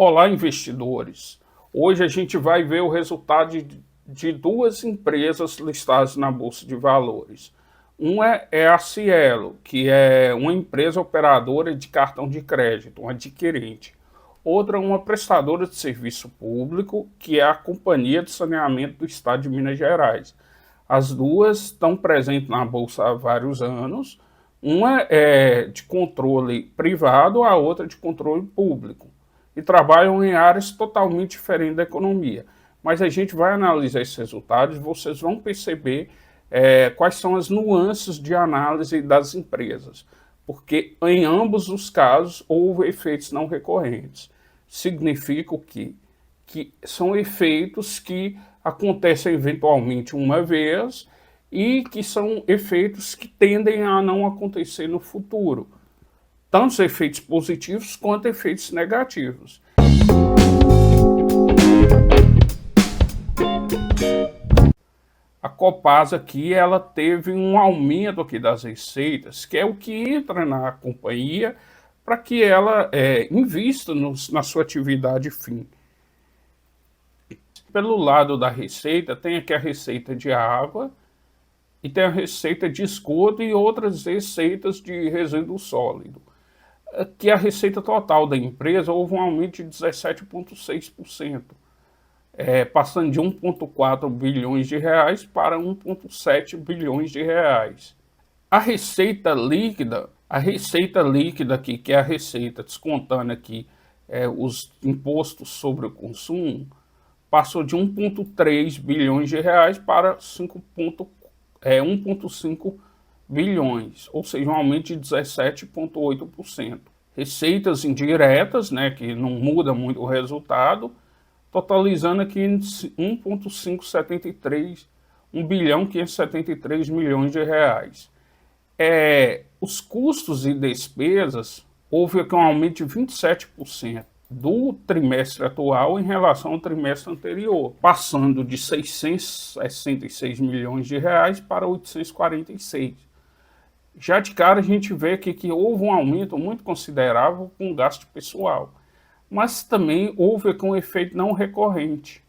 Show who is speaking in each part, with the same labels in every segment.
Speaker 1: Olá, investidores! Hoje a gente vai ver o resultado de duas empresas listadas na Bolsa de Valores. Uma é a Cielo, que é uma empresa operadora de cartão de crédito, um adquirente. Outra é uma prestadora de serviço público, que é a Companhia de Saneamento do Estado de Minas Gerais. As duas estão presentes na Bolsa há vários anos. Uma é de controle privado, a outra de controle público. E trabalham em áreas totalmente diferentes da economia. Mas a gente vai analisar esses resultados e vocês vão perceber quais são as nuances de análise das empresas. Porque em ambos os casos houve efeitos não recorrentes. Significa o quê? Que são efeitos que acontecem eventualmente uma vez e que são efeitos que tendem a não acontecer no futuro. Tanto os efeitos positivos quanto efeitos negativos. A Copasa aqui, ela teve um aumento aqui das receitas, que é o que entra na companhia para que ela invista na sua atividade fim. Pelo lado da receita, tem aqui a receita de água, e tem a receita de esgoto e outras receitas de resíduo sólido. Que a receita total da empresa houve um aumento de 17,6%, passando de 1,4 bilhões de reais para 1,7 bilhões de reais. A receita líquida aqui, que é a receita descontando aqui os impostos sobre o consumo, passou de 1,3 bilhões de reais para 1,5 bilhões, ou seja, um aumento de 17,8%. Receitas indiretas, que não muda muito o resultado, totalizando aqui 1 bilhão 573 milhões de reais. Os custos e despesas, houve aqui um aumento de 27% do trimestre atual em relação ao trimestre anterior, passando de 666 milhões de reais para 846. Já de cara a gente vê aqui que houve um aumento muito considerável com gasto pessoal, mas também houve aqui um efeito não recorrente,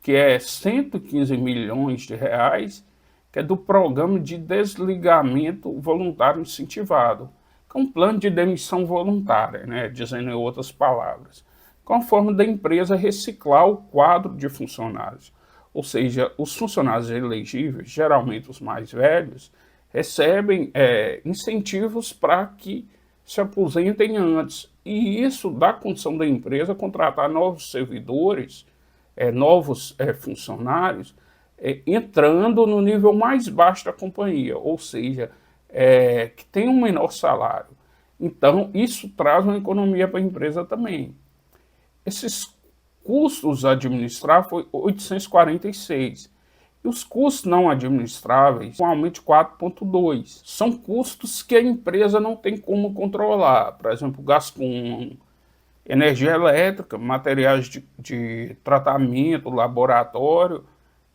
Speaker 1: que é 115 milhões de reais, que é do programa de desligamento voluntário incentivado, que é um plano de demissão voluntária, dizendo em outras palavras, com a forma da empresa reciclar o quadro de funcionários. Ou seja, os funcionários elegíveis, geralmente os mais velhos, recebem incentivos para que se aposentem antes. E isso dá condição da empresa contratar novos servidores, novos funcionários, entrando no nível mais baixo da companhia, ou seja, que tem um menor salário. Então, isso traz uma economia para a empresa também. Esses custos a administrar foi 846. E os custos não administráveis, um aumento de 4,2. São custos que a empresa não tem como controlar. Por exemplo, gasto com energia elétrica, materiais de tratamento, laboratório,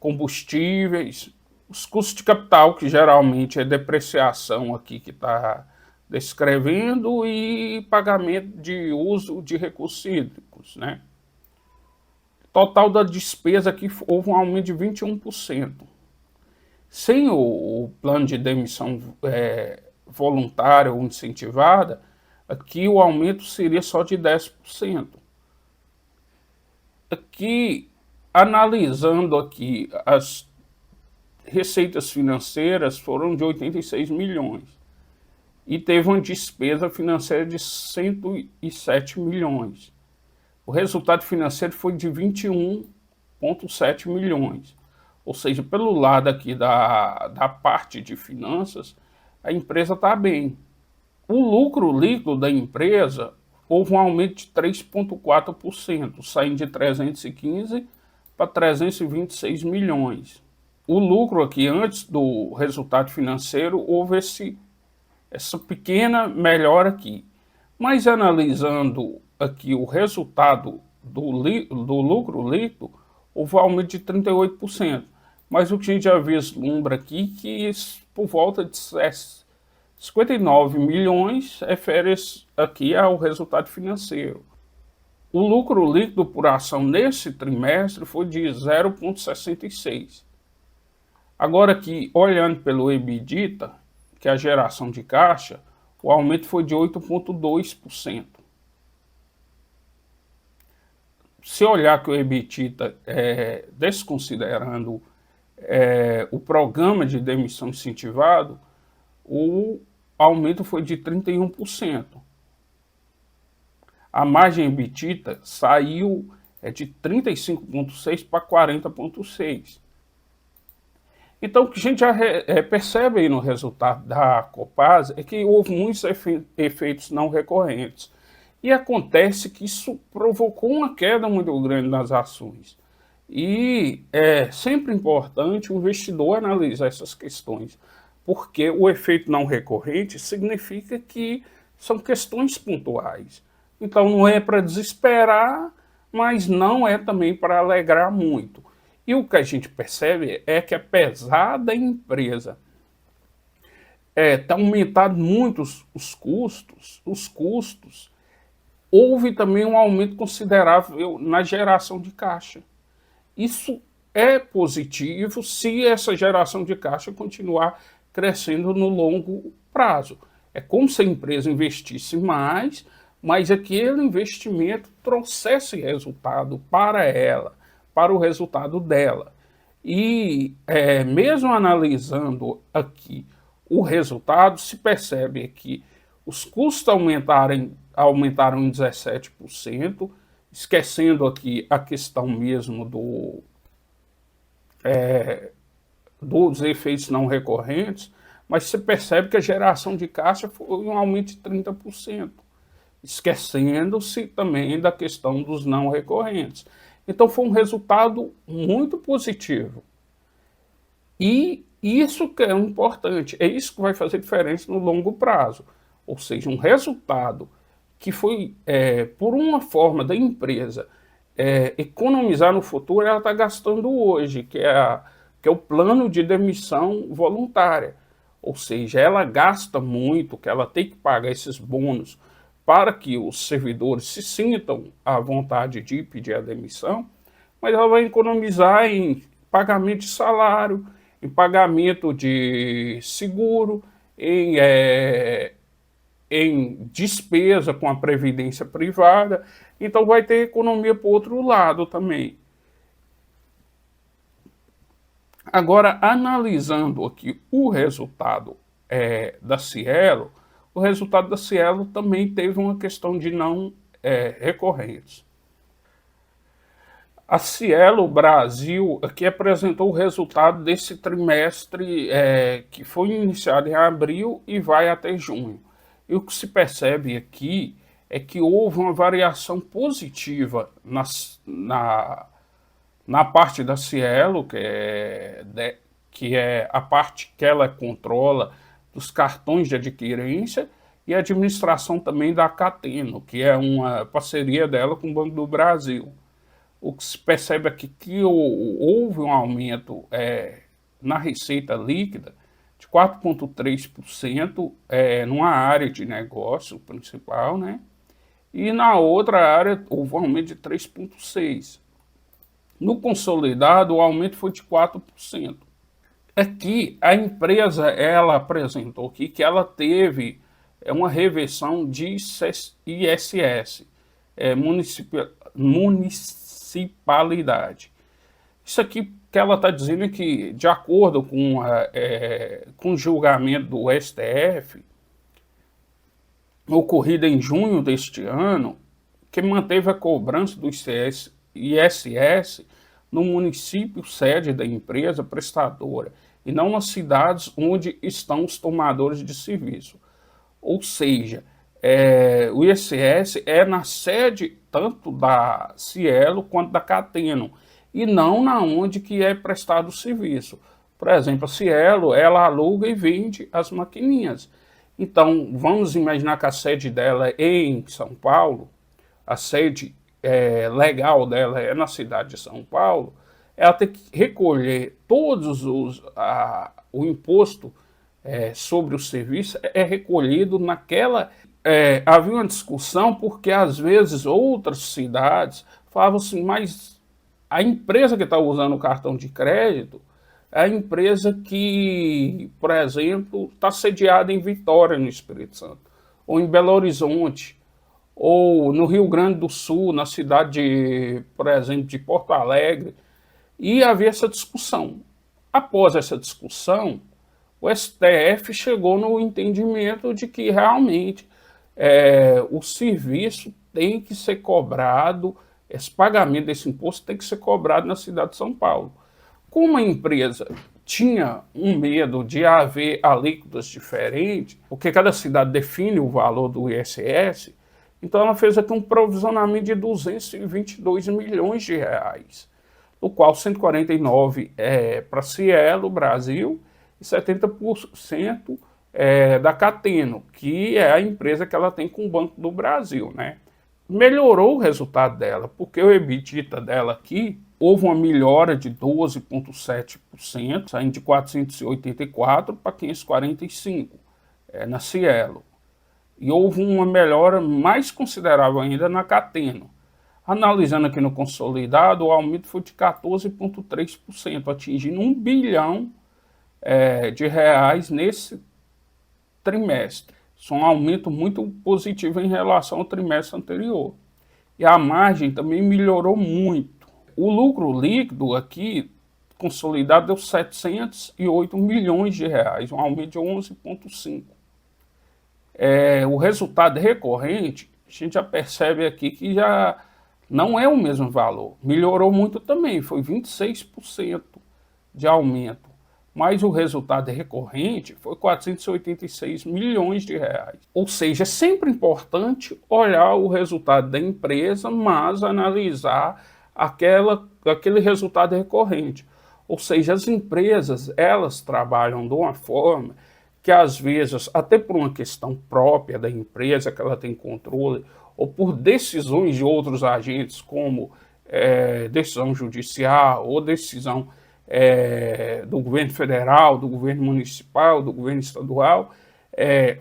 Speaker 1: combustíveis, os custos de capital, que geralmente é depreciação aqui que está descrevendo, e pagamento de uso de recursos hídricos, Total da despesa aqui houve um aumento de 21%. Sem o plano de demissão voluntária ou incentivada, aqui o aumento seria só de 10%. Aqui, analisando aqui, as receitas financeiras foram de 86 milhões e teve uma despesa financeira de 107 milhões. O resultado financeiro foi de 21,7 milhões. Ou seja, pelo lado aqui da parte de finanças, a empresa está bem. O lucro líquido da empresa houve um aumento de 3,4%, saindo de 315 para 326 milhões. O lucro aqui, antes do resultado financeiro, houve essa pequena melhora aqui. Mas analisando aqui o resultado do lucro líquido, houve um aumento de 38%. Mas o que a gente já vislumbra aqui que por volta de 59 milhões refere aqui ao resultado financeiro. O lucro líquido por ação nesse trimestre foi de 0,66. Agora aqui, olhando pelo EBITDA, que é a geração de caixa, o aumento foi de 8,2%. Se olhar que o EBITDA, desconsiderando o programa de demissão incentivado, o aumento foi de 31%. A margem EBITDA saiu de 35,6% para 40,6%. Então, o que a gente já percebe aí no resultado da Copasa é que houve muitos efeitos não recorrentes. E acontece que isso provocou uma queda muito grande nas ações. E é sempre importante o investidor analisar essas questões, porque o efeito não recorrente significa que são questões pontuais. Então não é para desesperar, mas não é também para alegrar muito. E o que a gente percebe é que apesar da empresa tá aumentado muito os custos, houve também um aumento considerável na geração de caixa. Isso é positivo se essa geração de caixa continuar crescendo no longo prazo. É como se a empresa investisse mais, mas aquele investimento trouxesse resultado para ela, para o resultado dela. E mesmo analisando aqui o resultado, se percebe que os custos aumentaram em 17%, esquecendo aqui a questão mesmo dos efeitos não recorrentes, mas você percebe que a geração de caixa foi um aumento de 30%, esquecendo-se também da questão dos não recorrentes. Então foi um resultado muito positivo. E isso que é importante, é isso que vai fazer diferença no longo prazo. Ou seja, um resultado que foi, por uma forma da empresa economizar no futuro, ela está gastando hoje, que é o plano de demissão voluntária. Ou seja, ela gasta muito, que ela tem que pagar esses bônus para que os servidores se sintam à vontade de pedir a demissão, mas ela vai economizar em pagamento de salário, em pagamento de seguro, em despesa com a previdência privada, então vai ter economia para o outro lado também. Agora, analisando aqui o resultado da Cielo, o resultado da Cielo também teve uma questão de não recorrentes. A Cielo Brasil aqui apresentou o resultado desse trimestre que foi iniciado em abril e vai até junho. E o que se percebe aqui é que houve uma variação positiva na parte da Cielo, que é a parte que ela controla dos cartões de adquirência, e a administração também da Cateno, que é uma parceria dela com o Banco do Brasil. O que se percebe aqui que houve um aumento na receita líquida de 4,3% numa área de negócio principal, né? E na outra área houve um aumento de 3,6%. No consolidado, o aumento foi de 4%. Aqui, a empresa ela apresentou aqui que ela teve uma reversão de ISS, municipalidade. Isso aqui que ela está dizendo é que, de acordo com o julgamento do STF, ocorrido em junho deste ano, que manteve a cobrança do ISS no município sede da empresa prestadora e não nas cidades onde estão os tomadores de serviço. Ou seja, o ISS é na sede tanto da Cielo quanto da Cateno e não na onde que é prestado o serviço. Por exemplo, a Cielo, ela aluga e vende as maquininhas. Então, vamos imaginar que a sede dela é em São Paulo, a sede legal dela é na cidade de São Paulo, ela tem que recolher todos o imposto sobre o serviço, é recolhido naquela havia uma discussão porque às vezes outras cidades falavam assim, mas a empresa que está usando o cartão de crédito é a empresa que, por exemplo, está sediada em Vitória, no Espírito Santo, ou em Belo Horizonte, ou no Rio Grande do Sul, na cidade, por exemplo, de Porto Alegre, e havia essa discussão. Após essa discussão, o STF chegou no entendimento de que realmente o serviço tem que ser cobrado, esse pagamento desse imposto tem que ser cobrado na cidade de São Paulo. Como a empresa tinha um medo de haver alíquotas diferentes, porque cada cidade define o valor do ISS, então ela fez aqui um provisionamento de 222 milhões de reais, do qual 149 é para Cielo, Brasil, e 70% da Cateno, que é a empresa que ela tem com o Banco do Brasil, né? Melhorou o resultado dela, porque o EBITDA dela aqui, houve uma melhora de 12,7%, saindo de 484 para 545 na Cielo. E houve uma melhora mais considerável ainda na Cateno. Analisando aqui no consolidado, o aumento foi de 14,3%, atingindo 1 bilhão de reais nesse trimestre. Isso é um aumento muito positivo em relação ao trimestre anterior. E a margem também melhorou muito. O lucro líquido aqui, consolidado, deu 708 milhões de reais, um aumento de 11,5%. O resultado recorrente, a gente já percebe aqui que já não é o mesmo valor. Melhorou muito também, foi 26% de aumento. Mas o resultado recorrente foi 486 milhões de reais. Ou seja, é sempre importante olhar o resultado da empresa, mas analisar aquele resultado recorrente. Ou seja, as empresas, elas trabalham de uma forma que às vezes, até por uma questão própria da empresa, que ela tem controle, ou por decisões de outros agentes, como decisão judicial ou decisão do governo federal, do governo municipal, do governo estadual,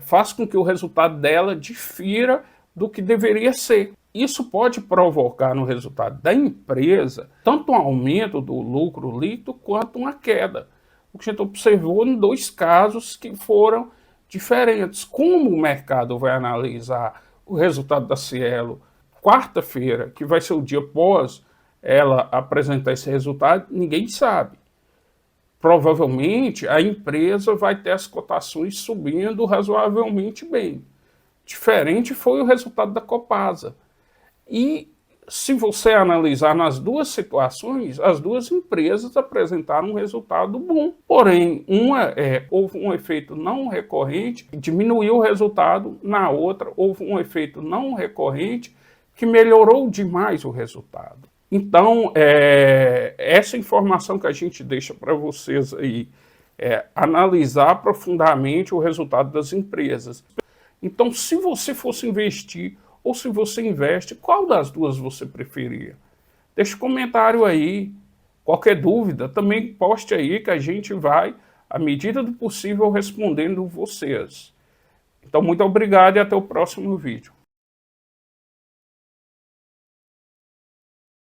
Speaker 1: faz com que o resultado dela difira do que deveria ser. Isso pode provocar no resultado da empresa tanto um aumento do lucro líquido quanto uma queda. O que a gente observou em 2 casos que foram diferentes. Como o mercado vai analisar o resultado da Cielo quarta-feira, que vai ser o dia após ela apresentar esse resultado, ninguém sabe. Provavelmente a empresa vai ter as cotações subindo razoavelmente bem. Diferente foi o resultado da Copasa. E se você analisar nas duas situações, as duas empresas apresentaram um resultado bom. Porém, uma houve um efeito não recorrente que diminuiu o resultado, na outra houve um efeito não recorrente que melhorou demais o resultado. Então, essa informação que a gente deixa para vocês aí, analisar profundamente o resultado das empresas. Então, se você fosse investir ou se você investe, qual das duas você preferia? Deixe um comentário aí. Qualquer dúvida, também poste aí que a gente vai, à medida do possível, respondendo vocês. Então, muito obrigado e até o próximo vídeo.